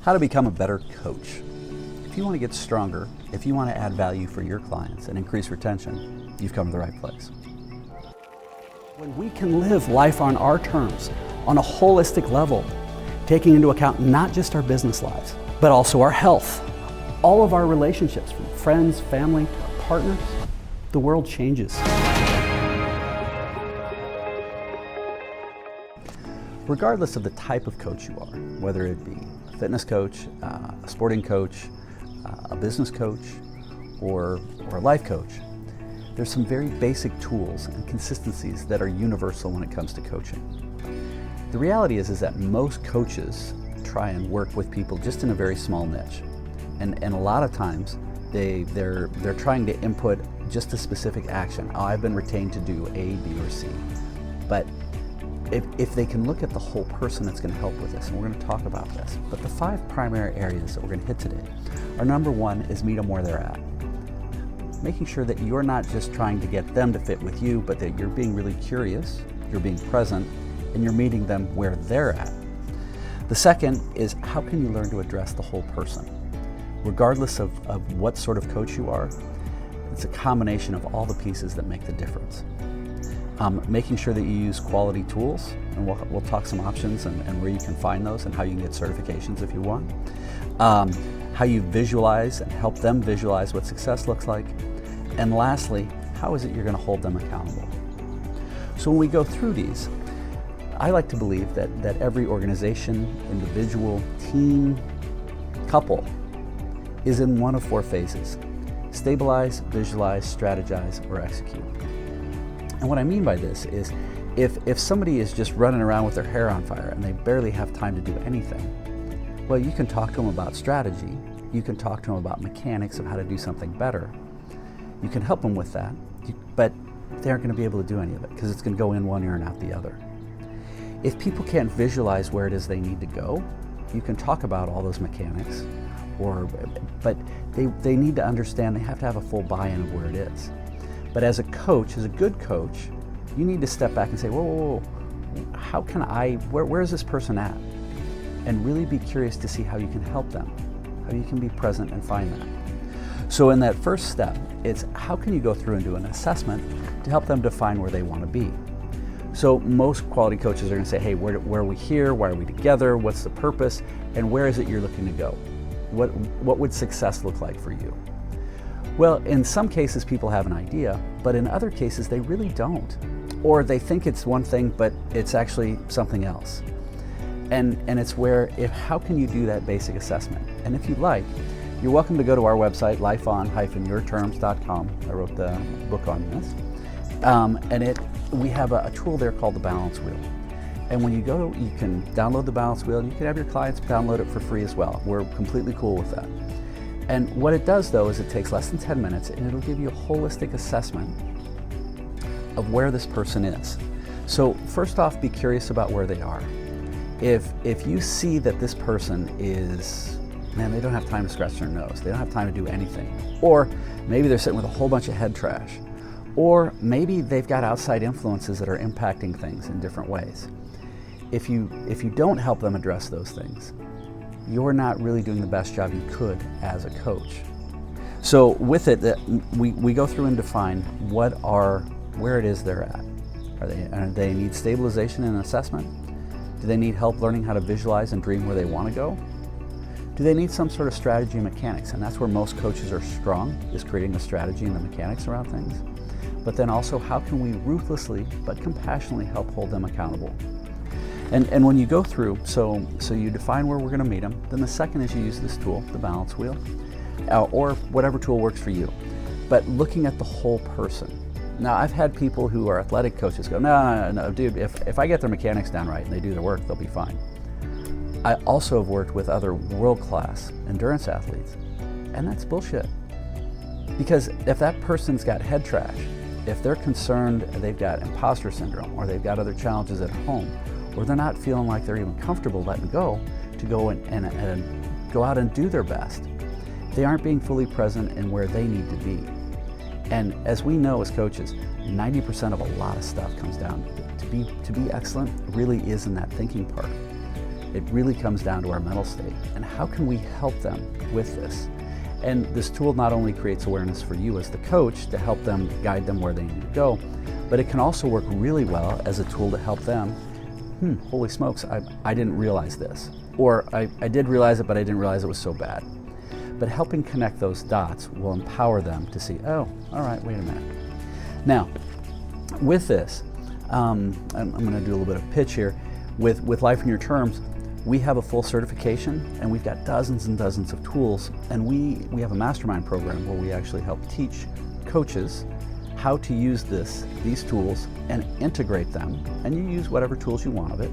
How to become a better coach. If you want to get stronger, if you want to add value for your clients and increase retention, you've come to the right place. When we can live life on our terms, on a holistic level, taking into account not just our business lives, but also our health, all of our relationships, from friends, family, partners, the world changes. Regardless of the type of coach you are, whether it be a fitness coach, a sporting coach, a business coach, or a life coach, there's some very basic tools and consistencies that are universal when it comes to coaching. The reality is that most coaches try and work with people just in a very small niche. And a lot of times they're trying to input just a specific action. Oh, I've been retained to do A, B, or C. But if they can look at the whole person, it's going to help with this, and we're going to talk about this. But the 5 primary areas that we're going to hit today are: number 1 is meet them where they're at. Making sure that you're not just trying to get them to fit with you, but that you're being really curious, you're being present, and you're meeting them where they're at. The second is, how can you learn to address the whole person? Regardless of what sort of coach you are, it's a combination of all the pieces that make the difference. Making sure that you use quality tools, and we'll talk some options and where you can find those and how you can get certifications if you want. How you visualize and help them visualize what success looks like. And lastly, how is it you're going to hold them accountable? So when we go through these, I like to believe that every organization, individual, team, couple is in one of 4 phases: stabilize, visualize, strategize, or execute. And what I mean by this is, if somebody is just running around with their hair on fire and they barely have time to do anything, well, you can talk to them about strategy, you can talk to them about mechanics of how to do something better, you can help them with that, but they aren't going to be able to do any of it because it's going to go in one ear and out the other. If people can't visualize where it is they need to go, you can talk about all those mechanics, but they need to understand they have to have a full buy-in of where it is. But as a coach, as a good coach, you need to step back and say, whoa, how can where is this person at? And really be curious to see how you can help them, how you can be present and find that. So in that first step, it's how can you go through and do an assessment to help them define where they want to be. So most quality coaches are going to say, hey, where are we here? Why are we together? What's the purpose? And where is it you're looking to go? What would success look like for you? Well, in some cases people have an idea, but in other cases they really don't. Or they think it's one thing, but it's actually something else. And it's where, how can you do that basic assessment? And if you'd like, you're welcome to go to our website, lifeon-yourterms.com. I wrote the book on this. And we have a tool there called the balance wheel. And when you go, you can download the balance wheel, and you can have your clients download it for free as well. We're completely cool with that. And what it does, though, is it takes less than 10 minutes, and it'll give you a holistic assessment of where this person is. So first off, be curious about where they are. If you see that this person is, man, they don't have time to scratch their nose, they don't have time to do anything, or maybe they're sitting with a whole bunch of head trash, or maybe they've got outside influences that are impacting things in different ways. If you don't help them address those things, you're not really doing the best job you could as a coach. So with it, we go through and define where it is they're at. Do they need stabilization and assessment? Do they need help learning how to visualize and dream where they want to go? Do they need some sort of strategy and mechanics? And that's where most coaches are strong, is creating the strategy and the mechanics around things. But then also, how can we ruthlessly but compassionately help hold them accountable? And when you go through, so you define where we're going to meet them, then the second is you use this tool, the balance wheel, or whatever tool works for you. But looking at the whole person. Now, I've had people who are athletic coaches go, no, dude, if I get their mechanics down right and they do their work, they'll be fine. I also have worked with other world-class endurance athletes, and that's bullshit. Because if that person's got head trash, if they're concerned they've got imposter syndrome, or they've got other challenges at home, or they're not feeling like they're even comfortable letting go to go and go out and do their best, they aren't being fully present in where they need to be. And as we know as coaches, 90% of a lot of stuff comes down to be excellent really is in that thinking part. It really comes down to our mental state and how can we help them with this. And this tool not only creates awareness for you as the coach to help them, guide them where they need to go, but it can also work really well as a tool to help them, holy smokes, I didn't realize this. Or I did realize it, but I didn't realize it was so bad. But helping connect those dots will empower them to see, oh, all right, wait a minute. Now, with this, I'm going to do a little bit of pitch here. With Life in Your Terms, we have a full certification and we've got dozens and dozens of tools, and we have a mastermind program where we actually help teach coaches how to use these tools and integrate them, and you use whatever tools you want of it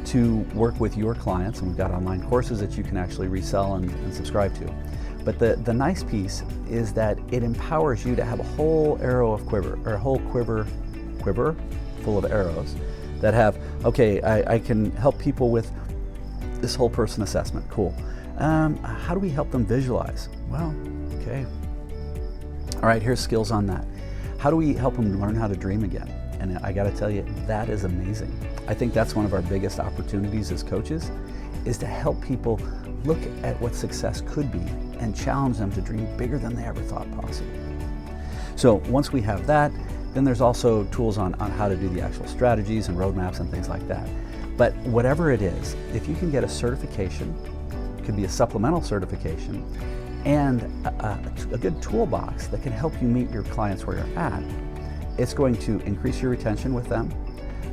to work with your clients, and we've got online courses that you can actually resell and subscribe to. But the nice piece is that it empowers you to have a whole arrow of quiver, or a whole quiver full of arrows that have, okay, I can help people with this whole person assessment, cool. How do we help them visualize? Well, okay. All right, here's skills on that. How do we help them learn how to dream again? And I gotta tell you, that is amazing. I think that's one of our biggest opportunities as coaches, is to help people look at what success could be and challenge them to dream bigger than they ever thought possible. So once we have that, then there's also tools on how to do the actual strategies and roadmaps and things like that. But whatever it is, if you can get a certification, it could be a supplemental certification, and a good toolbox that can help you meet your clients where you're at, it's going to increase your retention with them,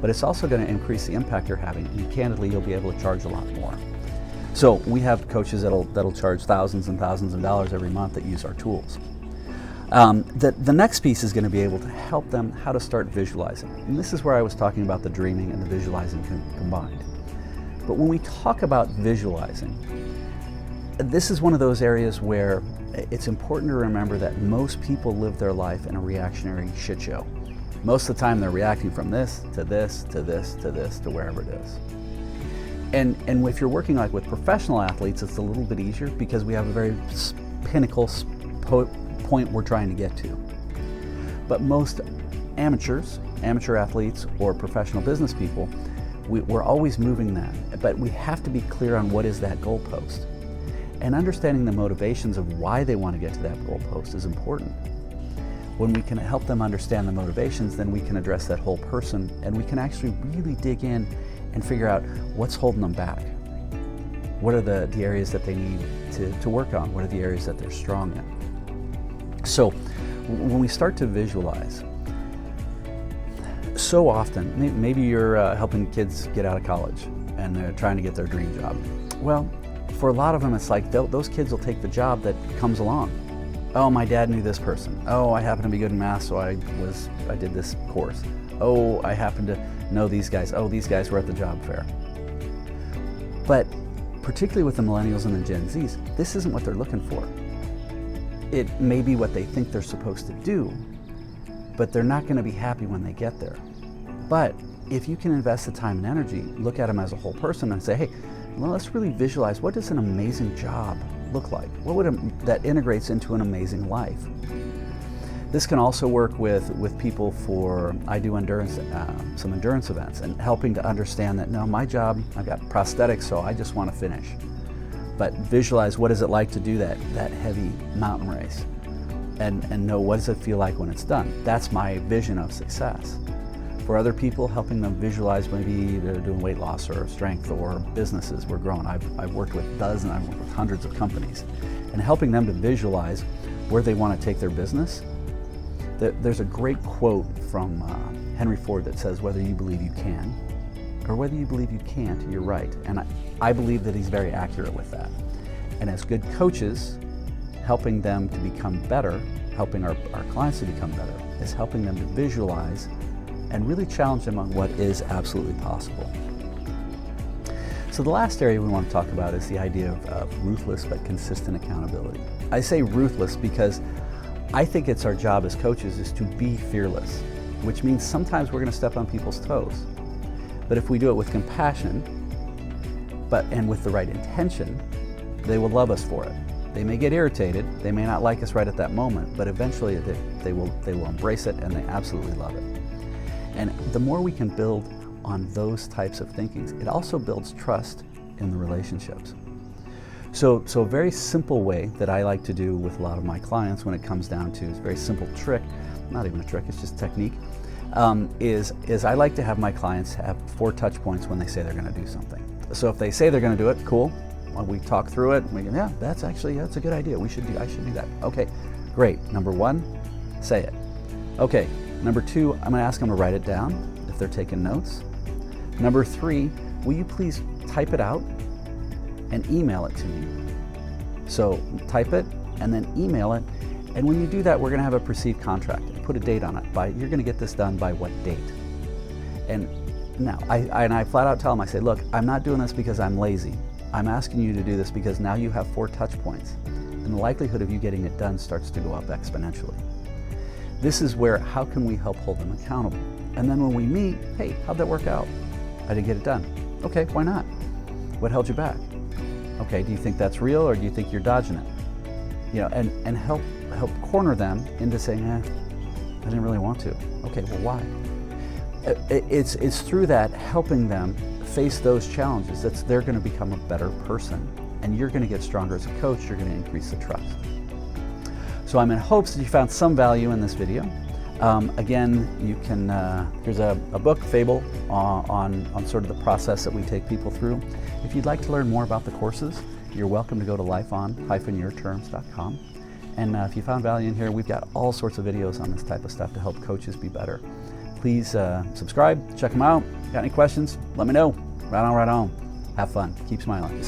but it's also going to increase the impact you're having. And candidly, you'll be able to charge a lot more. So we have coaches that'll charge thousands and thousands of dollars every month that use our tools. The next piece is going to be able to help them how to start visualizing. And this is where I was talking about the dreaming and the visualizing combined. But when we talk about visualizing, this is one of those areas where it's important to remember that most people live their life in a reactionary shit show. Most of the time they're reacting from this to this to this to this to wherever it is. And if you're working like with professional athletes, it's a little bit easier because we have a very pinnacle point we're trying to get to. But most amateur athletes or professional business people, we're always moving that. But we have to be clear on what is that goalpost. And understanding the motivations of why they want to get to that goalpost is important. When we can help them understand the motivations, then we can address that whole person, and we can actually really dig in and figure out what's holding them back. What are the areas that they need to work on? What are the areas that they're strong in? So when we start to visualize, so often, maybe you're helping kids get out of college and they're trying to get their dream job. Well, for a lot of them, it's like those kids will take the job that comes along. Oh, my dad knew this person. Oh, I happen to be good in math, so I did this course. Oh, I happen to know these guys. Oh, these guys were at the job fair. But particularly with the millennials and the Gen Zs, this isn't what they're looking for. It may be what they think they're supposed to do, but they're not going to be happy when they get there. But if you can invest the time and energy, look at them as a whole person and say, hey, well, let's really visualize, what does an amazing job look like? What would that integrates into an amazing life? This can also work with people for, I do endurance, some endurance events, and helping to understand that, no, my job, I've got prosthetics, so I just want to finish. But visualize, what is it like to do that heavy mountain race? And know, what does it feel like when it's done? That's my vision of success. For other people, helping them visualize, maybe they're doing weight loss or strength or businesses we're growing. I've worked with dozens, I've worked with hundreds of companies, and helping them to visualize where they want to take their business. There's a great quote from Henry Ford that says, whether you believe you can or whether you believe you can't, you're right. And I believe that he's very accurate with that. And as good coaches, helping them to become better, helping our clients to become better, is helping them to visualize and really challenge them on what is absolutely possible. So the last area we want to talk about is the idea of ruthless but consistent accountability. I say ruthless because I think it's our job as coaches is to be fearless, which means sometimes we're going to step on people's toes. But if we do it with compassion, and with the right intention, they will love us for it. They may get irritated, they may not like us right at that moment, but eventually they will embrace it, and they absolutely love it. And the more we can build on those types of thinkings, it also builds trust in the relationships. So a very simple way that I like to do with a lot of my clients when it comes down to, is a very simple trick, not even a trick, it's just technique, is I like to have my clients have 4 touch points when they say they're going to do something. So if they say they're going to do it, cool. We talk through it. We go, yeah, that's a good idea. I should do that. Okay, great. Number 1, say it. Okay. Number 2, I'm going to ask them to write it down if they're taking notes. Number 3, will you please type it out and email it to me? So type it and then email it. And when you do that, we're going to have a perceived contract and put a date on it. You're going to get this done by what date? And now, I flat out tell them, I say, look, I'm not doing this because I'm lazy. I'm asking you to do this because now you have 4 touch points. And the likelihood of you getting it done starts to go up exponentially. This is where, how can we help hold them accountable? And then when we meet, hey, how'd that work out? I didn't get it done. Okay, why not? What held you back? Okay, do you think that's real, or do you think you're dodging it? You know, and help corner them into saying, I didn't really want to. Okay, well, why? It's through that, helping them face those challenges, they're going to become a better person, and you're going to get stronger as a coach. You're going to increase the trust. So I'm in hopes that you found some value in this video. Again, you can, here's a book, Fable, on sort of the process that we take people through. If you'd like to learn more about the courses, you're welcome to go to lifeon-yourterms.com. And if you found value in here, we've got all sorts of videos on this type of stuff to help coaches be better. Please subscribe, check them out. Got any questions? Let me know. Right on, right on. Have fun. Keep smiling.